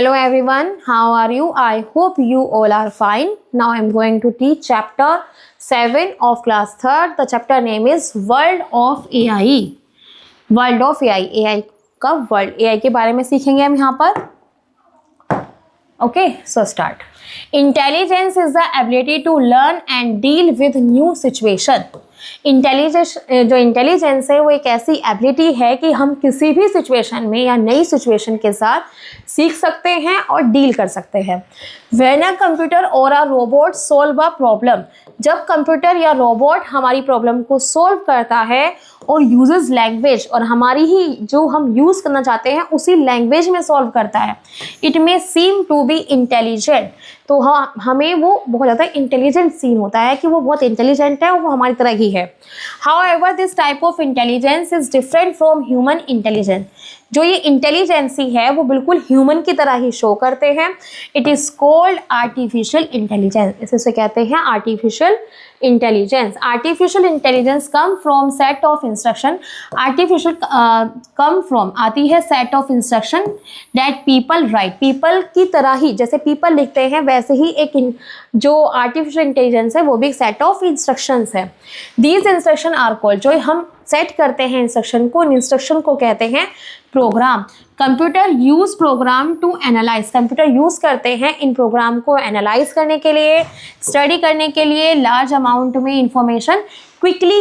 Hello everyone, how are you? I hope you all are fine. Now I am going to teach chapter 7 of class 3rd. The chapter name is World of AI. World of AI. AI का world, AI के बारे में सीखेंगे हम यहाँ पर. Okay, so start. Intelligence is the ability to learn and deal with new situation. Intelligence जो intelligence है वो एक ऐसी एबिलिटी है कि हम किसी भी सिचुएशन में या नई सिचुएशन के साथ सीख सकते हैं और डील कर सकते हैं. व्हेन अ कंप्यूटर और a robot solve a problem, जब कंप्यूटर या रोबोट हमारी प्रॉब्लम को सोल्व करता है और यूजेस लैंग्वेज, और हमारी ही जो हम यूज़ करना चाहते हैं उसी लैंग्वेज में सॉल्व करता है, it may seem to be intelligent. तो हाँ, हमें वो बहुत ज़्यादा इंटेलिजेंट सीन होता है कि वो बहुत इंटेलिजेंट है और वो हमारी तरह ही है. However this type of intelligence is different from human intelligence. जो ये इंटेलिजेंसी है वो बिल्कुल ह्यूमन की तरह ही शो करते हैं. It is called artificial intelligence. इसे कहते हैं artificial intelligence. Artificial intelligence come from set of instruction. Artificial come from आती है set of instruction that people right. People की तरह ही, जैसे पीपल लिखते हैं वैसे ही एक जो आर्टिफिशियल इंटेलिजेंस है वो भी एक सेट ऑफ इंस्ट्रक्शंस है. दीज इंस्ट्रक्शन आर कॉल्ड, जो हम सेट करते हैं इंस्ट्रक्शन को, इन इंस्ट्रक्शन को कहते हैं program. Computer use program to analyse. Computer use करते हैं इन प्रोग्राम को एनालाइज करने के लिए, स्टडी करने के लिए, लार्ज अमाउंट में इंफॉर्मेशन क्विकली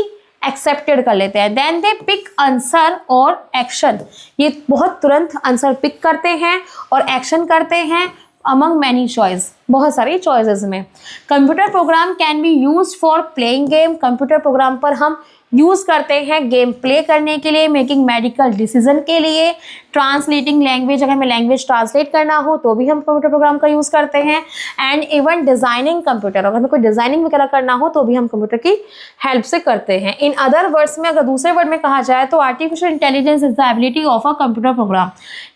एक्सेप्टेड कर लेते हैं. देन दे पिक आंसर और एक्शन. ये बहुत तुरंत आंसर पिक करते हैं और एक्शन करते हैं अमंग मैनी चॉइस, बहुत सारी चॉइसेस में. Computer program can be use for playing game. Computer program पर हम यूज़ करते हैं गेम प्ले करने के लिए, मेकिंग मेडिकल डिसीजन के लिए, ट्रांसलेटिंग लैंग्वेज, अगर हमें लैंग्वेज ट्रांसलेट करना हो तो भी हम कंप्यूटर प्रोग्राम का यूज़ करते हैं. एंड इवन डिज़ाइनिंग कंप्यूटर, अगर हमें कोई डिज़ाइनिंग वगैरह करना हो तो भी हम कंप्यूटर की हेल्प से करते हैं. इन अदर वर्ड्स में, अगर दूसरे वर्ड में कहा जाए तो artificial intelligence is the ability of a computer program.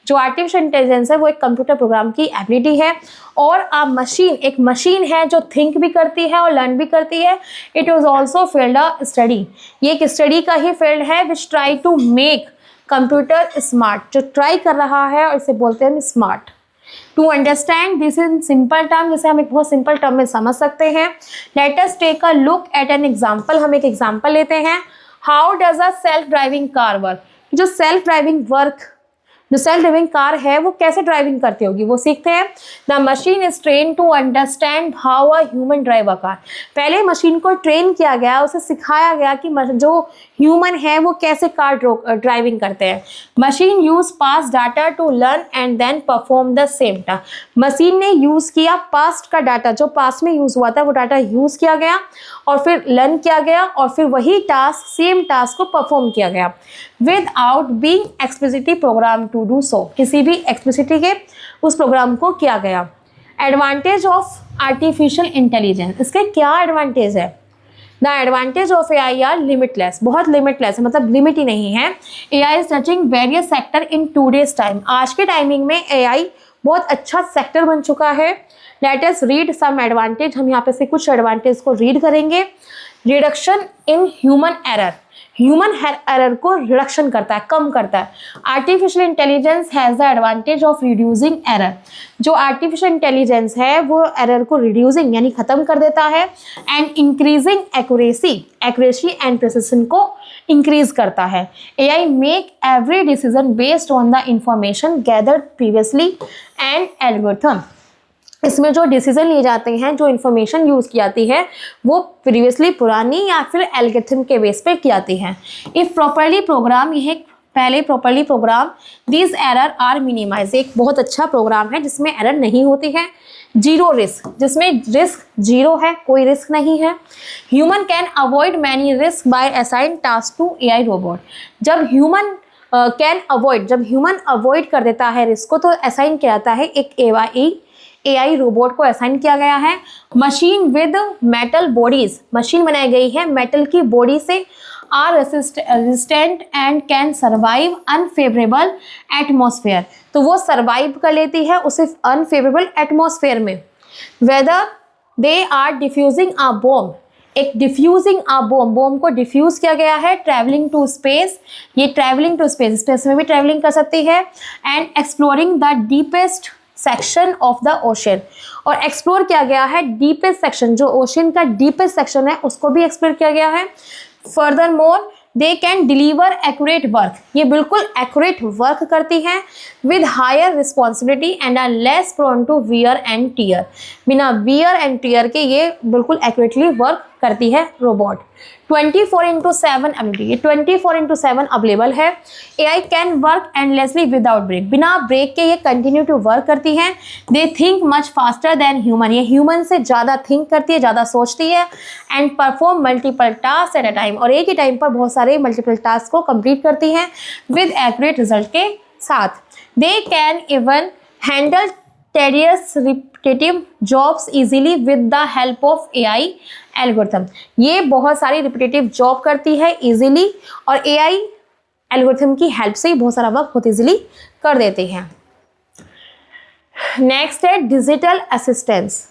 जो आर्टिफिशियल इंटेलिजेंस है वो एक कंप्यूटर प्रोग्राम की एबिलिटी है. और अ मशीन, एक मशीन है जो थिंक भी करती है और लर्न भी करती है. It is also field a study. ये एक स्टडी का ही फील्ड है which try to make computer smart. जो ट्राई कर रहा है और इसे बोलते हैं smart. To understand this in simple term, जिसे हम एक बहुत सिंपल टर्म में समझ सकते हैं. Let us take a look at an example. हम एक एग्जाम्पल लेते हैं. How does a self driving car work. जो सेल्फ ड्राइविंग कार है वो कैसे ड्राइविंग करती होगी वो सीखते हैं. The machine is train to understand how a human drive a car. पहले मशीन को ट्रेन किया गया, उसे सिखाया गया कि जो ह्यूमन है वो कैसे कार ड्राइविंग करते हैं. Machine use past data to learn and then perform the same task. Machine ने यूज़ किया पास्ट का डाटा, जो पास्ट में यूज़ हुआ था वो डाटा यूज़ किया गया और फिर लर्न किया गया और फिर वही टास्क, सेम टास्क को परफॉर्म किया गया without being explicitly program to do so. किसी भी एक्सप्लिसिटी के उस प्रोग्राम को किया गया. एडवांटेज ऑफ आर्टिफिशियल इंटेलिजेंस, इसके क्या एडवांटेज है. The advantage of AI are limitless. बहुत लिमिटलेस है, मतलब लिमिट ही नहीं है. AI is touching various sector in today's time. आज के टाइमिंग में AI बहुत अच्छा सेक्टर बन चुका है. Let us read some advantage. हम यहाँ पे से कुछ एडवांटेज को रीड करेंगे. Reduction in human error. Human error को रिडक्शन करता है, कम करता है. Artificial intelligence has the advantage of reducing error. जो आर्टिफिशियल इंटेलिजेंस है वो एरर को रिड्यूसिंग यानी ख़त्म कर देता है. And increasing accuracy and precision को इंक्रीज करता है. AI make every decision based on the information gathered previously and algorithm. इसमें जो डिसीजन लिए जाते हैं, जो इन्फॉर्मेशन यूज़ की जाती है वो प्रीवियसली पुरानी या फिर एल्गोरिथम के बेस पे की जाती है. इफ़ प्रॉपरली प्रोग्राम, यह पहले properly program, this error are minimise. एक बहुत अच्छा प्रोग्राम है जिसमें एरर नहीं होती है. जीरो रिस्क, जिसमें रिस्क जीरो है, कोई रिस्क नहीं है. Human can avoid many risk by assign task to AI robot. जब ह्यूमन अवॉइड कर देता है रिस्क को तो असाइन किया जाता है एक AI रोबोट को असाइन किया गया है. Machine with metal bodies, machine बनाई गई है मेटल की बॉडी से. Are resistant and can survive unfavourable atmosphere. तो वो सर्वाइव कर लेती है उसे अनफेवरेबल एटमॉस्फेयर में. Whether they are defusing a bomb. एक डिफ्यूजिंग अ बॉम्ब को डिफ्यूज़ किया गया है. ट्रैवलिंग टू स्पेस, ये ट्रैवलिंग टू स्पेस में भी ट्रैवलिंग कर सकती है. And exploring the deepest section of the ocean, और एक्सप्लोर किया गया है डीपेस्ट सेक्शन, जो ओशन का डीपेस्ट सेक्शन है उसको भी एक्सप्लोर किया गया है। Furthermore they can deliver accurate work, ये बिल्कुल एक्यूरेट वर्क करती हैं with higher responsibility and are less prone to wear and tear, बिना वियर एंड टीयर के ये बिल्कुल एक्यूरेटली वर्क करती है रोबोट। 24/7 एबिलिटी, ये 24/7 अवेलेबल है। AI can work endlessly without break, बिना ब्रेक के ये कंटिन्यू टू वर्क करती हैं। They think much faster than human, ये ह्यूमन से ज़्यादा थिंक करती है, ज़्यादा सोचती है। And perform multiple task at a time, और एक ही टाइम पर बहुत सारे मल्टीपल टास्क को कंप्लीट करती हैं विद एक्यूरेट रिजल्ट के साथ। They can even handle tedious repetitive jobs easily with the help of AI algorithm, ये बहुत सारी रिपीटेटिव जॉब करती है इजीली, और AI एल्गोरिथम की हेल्प से ही बहुत सारा वर्क बहुत इजीली कर देते हैं। नेक्स्ट है डिजिटल असिस्टेंस।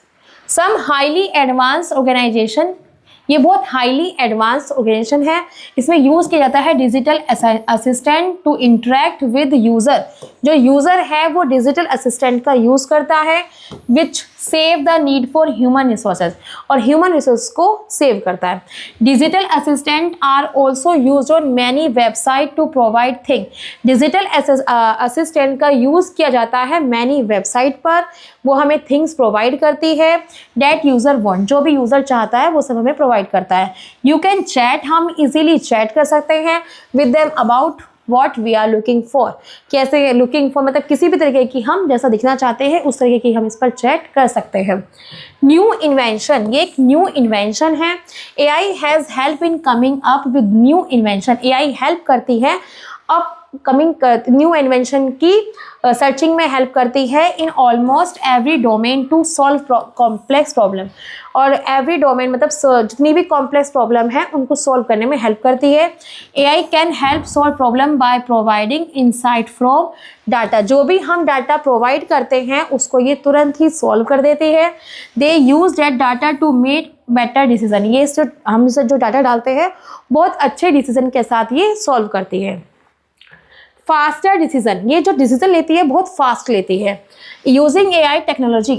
सम हाईली एडवांस ऑर्गेनाइजेशन, ये बहुत हाईली एडवांस ऑर्गेनाइजेशन है, इसमें यूज़ किया जाता है digital assistant to interact with user, जो यूज़र है वो डिजिटल असिस्टेंट का यूज़ करता है which save the need for human resources, और ह्यूमन रिसोर्स को सेव करता है। Digital assistant are also use on many website to provide thing, digital assistant का यूज़ किया जाता है मैनी वेबसाइट पर, वो हमें थिंग्स प्रोवाइड करती है डेट यूज़र वांट, जो भी यूज़र चाहता है वो सब हमें प्रोवाइड करता है। यू कैन चैट, हम इजीली चैट कर सकते हैं with them about what we are looking for, कैसे लुकिंग फॉर मतलब किसी भी तरीके की हम जैसा दिखना चाहते हैं उस तरीके की हम इस पर चैट कर सकते हैं। न्यू इन्वेंशन, ये एक न्यू इन्वेंशन है। AI has help in coming up with new invention, AI help करती है अप कमिंग न्यू इन्वेंशन की सर्चिंग में हेल्प करती है in almost every domain to solve complex problem, और एवरी डोमेन मतलब जितनी भी कॉम्प्लेक्स प्रॉब्लम है उनको सॉल्व करने में हेल्प करती है। AI can help solve problem by providing insight from data, जो भी हम डाटा प्रोवाइड करते हैं उसको ये तुरंत ही सॉल्व कर देती है। They use that data to make better decision, ये जो हम जो डाटा डालते हैं बहुत अच्छे डिसीजन के साथ ये सॉल्व करती है। फास्टर डिसीजन, ये जो डिसीजन लेती है बहुत फास्ट लेती है। यूजिंग AI टेक्नोलॉजी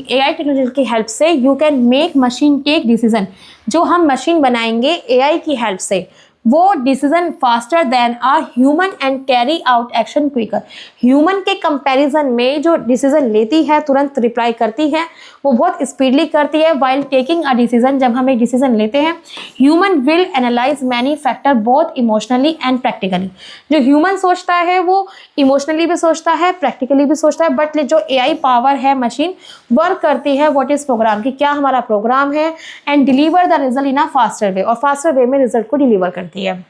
की हेल्प से you can make machine take decision, जो हम मशीन बनाएंगे AI की हेल्प से वो decision faster than a human and carry out action quicker, human के कंपैरिजन में जो डिसीजन लेती है तुरंत रिप्लाई करती है वो बहुत स्पीडली करती है। वाइल टेकिंग अ डिसीजन, जब हम एक डिसीजन लेते हैं human will analyse many factor both emotionally and practically, जो ह्यूमन सोचता है वो इमोशनली भी सोचता है प्रैक्टिकली भी सोचता है, बट जो AI पावर है मशीन वर्क करती है व्हाट इज प्रोग्राम, कि क्या हमारा प्रोग्राम है, and deliver the result in a faster way, और फास्टर वे में रिजल्ट को डिलीवर करती है।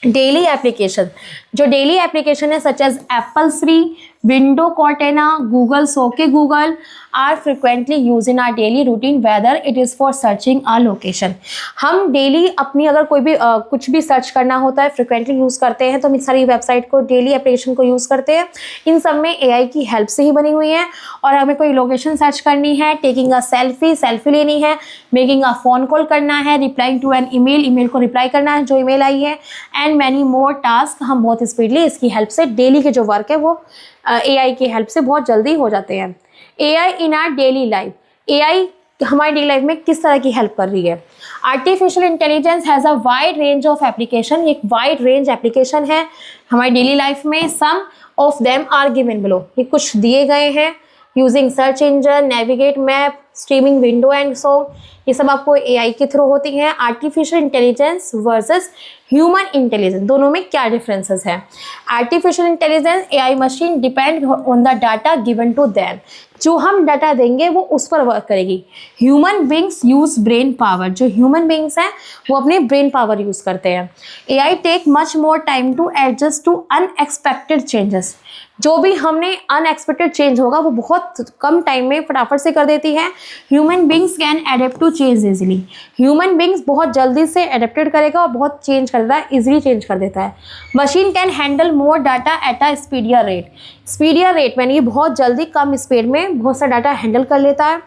डेली एप्लीकेशन, जो डेली एप्लीकेशन है such as Apple Siri, window Cortana, Google सोके Google are frequently use in our daily routine whether it is for searching our location. हम daily अपनी अगर कोई भी कुछ भी सर्च करना होता है फ्रिक्वेंटली यूज़ करते हैं, तो हम सारी वेबसाइट को डेली एप्लीकेशन को यूज़ करते हैं। इन सब में AI की हेल्प से ही बनी हुई है, और हमें कोई लोकेशन सर्च करनी है, टेकिंग अ सेल्फी लेनी है, मेकिंग अ फ़ोन कॉल करना है, रिप्लाइंग टू एन ईमेल को रिप्लाई करना है जो ईमेल आई है, एंड मैनी मोर टास्क हम बहुत स्पीडली इसकी हेल्प से डेली के जो वर्क है वो AI की हेल्प से बहुत जल्दी हो जाते हैं। AI in our daily life, AI हमारी डेली लाइफ में किस तरह की हेल्प कर रही है। Artificial intelligence has a wide range of application, एक वाइड रेंज एप्लीकेशन है हमारी डेली लाइफ में। Some of them are given below, ये कुछ दिए गए हैं। Using search engine, navigate map, streaming window and so, ये सब आपको AI के थ्रू होती हैं। Artificial intelligence versus human intelligence, दोनों में क्या डिफरेंसेस है। Artificial intelligence AI machine depend on the data given to them, जो हम डाटा देंगे वो उस पर वर्क करेगी। Human beings use brain power, जो ह्यूमन बींग्स हैं वो अपने ब्रेन पावर यूज़ करते हैं। AI take much more time to adjust to unexpected changes, जो भी हमने अनएक्सपेक्टेड चेंज होगा वो बहुत कम टाइम में फटाफट से कर देती है। Human beings can adapt to change easily, human beings बहुत जल्दी से एडेप्टेड करेगा और बहुत चेंज कर देता है, इजीली चेंज कर देता है। Machine can handle more data at a speedier rate, speedier rate यानी बहुत जल्दी कम स्पीड में बहुत सा डाटा हैंडल कर लेता है।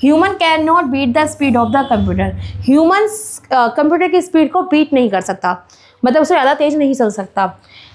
Human cannot beat the speed of the computer, human computer की स्पीड को बीट नहीं कर सकता, मतलब उससे ज़्यादा तेज नहीं चल सकता।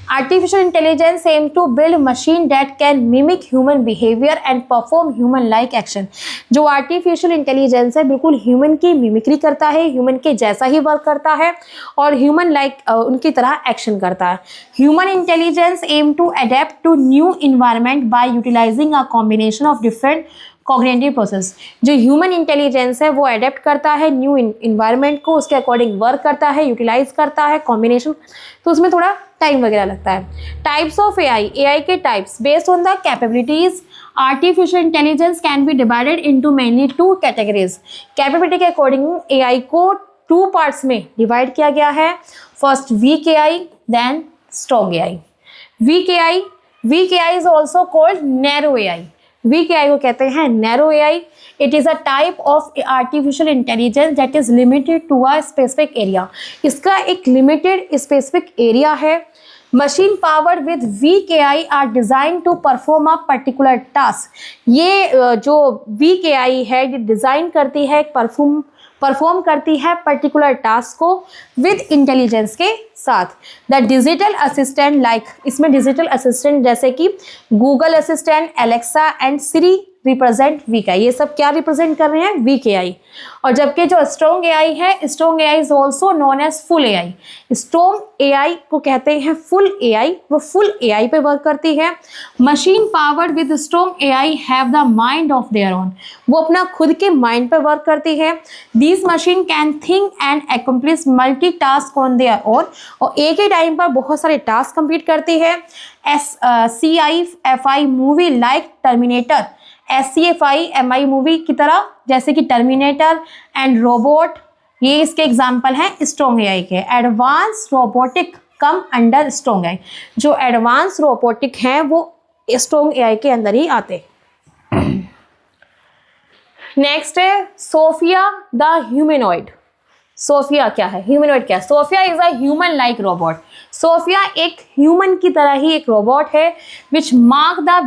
Artificial intelligence aim to build machine that can mimic human behavior and perform human like action. जो artificial intelligence है बिल्कुल human की mimicry करता है, human के जैसा ही work करता है और human like उनकी तरह action करता है. Human intelligence aim to adapt to new environment by utilizing a combination of different cognitive process. जो ह्यूमन इंटेलिजेंस है वो अडेप्ट करता है न्यू इन्वायरमेंट को, उसके अकॉर्डिंग वर्क करता है, यूटिलाइज करता है, कॉम्बिनेशन, तो उसमें थोड़ा टाइम वगैरह लगता है. टाइप्स ऑफ एआई, एआई के types based on the capabilities. Artificial intelligence can be divided into mainly 2 categories. Capability के अकॉर्डिंग एआई को 2 पार्ट्स में डिवाइड किया गया है. First weak AI, then strong AI. Weak AI is also called narrow AI. Weak AI को कहते हैं narrow AI. It is a type of artificial intelligence that is limited to a specific area. इसका एक limited specific area है. Machine powered with weak AI are design to perform a particular task. ये जो weak AI है ये design करती है, perform करती है पर्टिकुलर टास्क को विद इंटेलिजेंस के साथ. द डिजिटल असिस्टेंट लाइक, इसमें डिजिटल असिस्टेंट जैसे कि Google Assistant, Alexa and Siri represent weak AI. ये सब क्या रिप्रेजेंट कर रहे हैं? Weak AI. और जबकि जो स्ट्रॉन्ग एआई है, strong AI is also known as full AI. Strong AI को कहते हैं फुल एआई. वो फुल एआई पे वर्क करती है. Machine powered with strong AI have the mind of their own. वो अपना खुद के माइंड पे वर्क करती है. These machine can think and accomplish multi task on their own. और एक ही टाइम पर बहुत सारे टास्क कंप्लीट करती है. SCFI movie like terminator, SCFI movie की तरह जैसे कि टर्मिनेटर एंड रोबोट, ये इसके एग्जाम्पल हैं स्ट्रॉन्ग एआई के. Advance robotic come under strong AI. जो एडवांस रोबोटिक हैं वो स्ट्रॉन्ग एआई के अंदर ही आते. नेक्स्ट है सोफिया द ह्यूमनॉइड. सोफिया क्या है? ह्यूमनॉइड क्या है? Sophia is a human like robot. Sophia एक ह्यूमन की तरह ही एक रोबोट है which mark the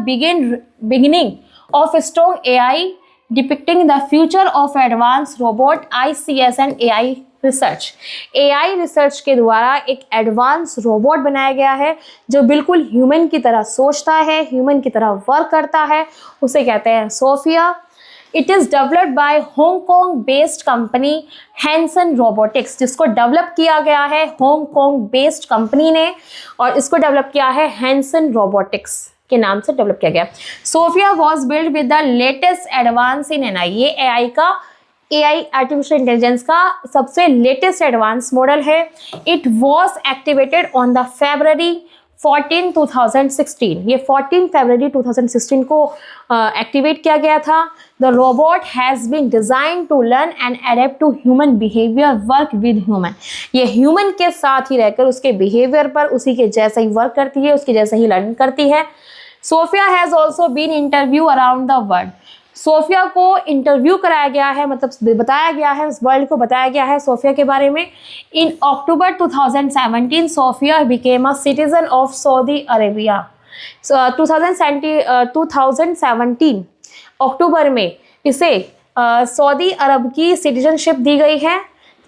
beginning of strong AI depicting the future of advanced robot ICS and AI research. AI research के द्वारा एक एडवांस रोबोट बनाया गया है जो बिल्कुल ह्यूमन की तरह सोचता है, ह्यूमन की तरह वर्क करता है, उसे कहते हैं Sophia. It is developed by Hong Kong based company Hanson Robotics, जिसको डेवलप किया गया है हांगकांग बेस्ड कंपनी ने, और इसको डेवलप किया है हैंसन रोबोटिक्स के नाम से डेवलप किया गया. Sophia was build with the latest advance in AI. ये एआई आर्टिफिशियल इंटेलिजेंस का सबसे लेटेस्ट एडवांस मॉडल है. It was activated on the February 14, 2016. ये 14 फरवरी 2016 को एक्टिवेट किया गया था. The robot has been design to learn and adapt to human behaviour, work with human. ये ह्यूमन के साथ ही रहकर उसके बिहेवियर पर उसी के जैसा ही वर्क करती है, उसके जैसा ही लर्न करती है. Sophia has also been interview around the world. Sophia को इंटरव्यू कराया गया है, मतलब बताया गया है, उस वर्ल्ड को बताया गया है सोफिया के बारे में. In October 2017 Sophia became a citizen of Saudi Arabia. 2017 October में इसे सऊदी अरब की सिटीजनशिप दी गई है.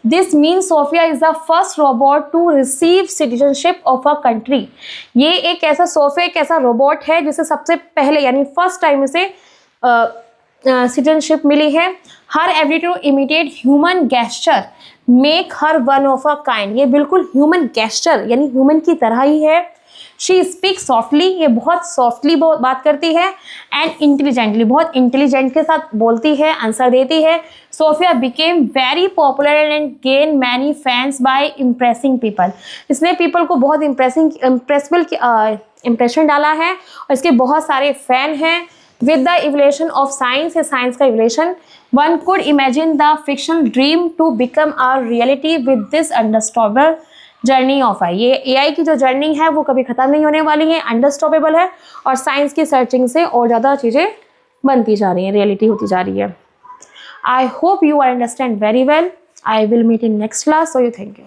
This means Sophia is the first robot to receive citizenship of a country. ये एक ऐसा सोफिया एक ऐसा रोबोट है जिसे सबसे पहले यानी फर्स्ट टाइम इसे सिटीजनशिप मिली है. Her ability to imitate human gesture make her one of a kind. ये बिल्कुल ह्यूमन गेस्चर यानी ह्यूमन की तरह ही है. शी स्पीक सॉफ्टली, ये बहुत सॉफ्टली बात करती है. एंड इंटेलिजेंटली, बहुत इंटेलिजेंट के साथ बोलती है, आंसर देती है. Sophia became very popular and gain many fans by impressing people. इसने पीपल को बहुत इम्प्रेशन डाला है और इसके बहुत सारे फैन हैं. With the evolution of science, science का evolution, one could imagine the fictional dream to become a reality with this unstoppable journey of AI. ये AI की जो जर्नी है वो कभी ख़त्म नहीं होने वाली है, अनस्टॉपेबल है और साइंस की सर्चिंग से और ज़्यादा चीज़ें बनती जा रही हैं, रियलिटी होती जा रही है. I hope you understand very well. I will meet in next class. So you thank you.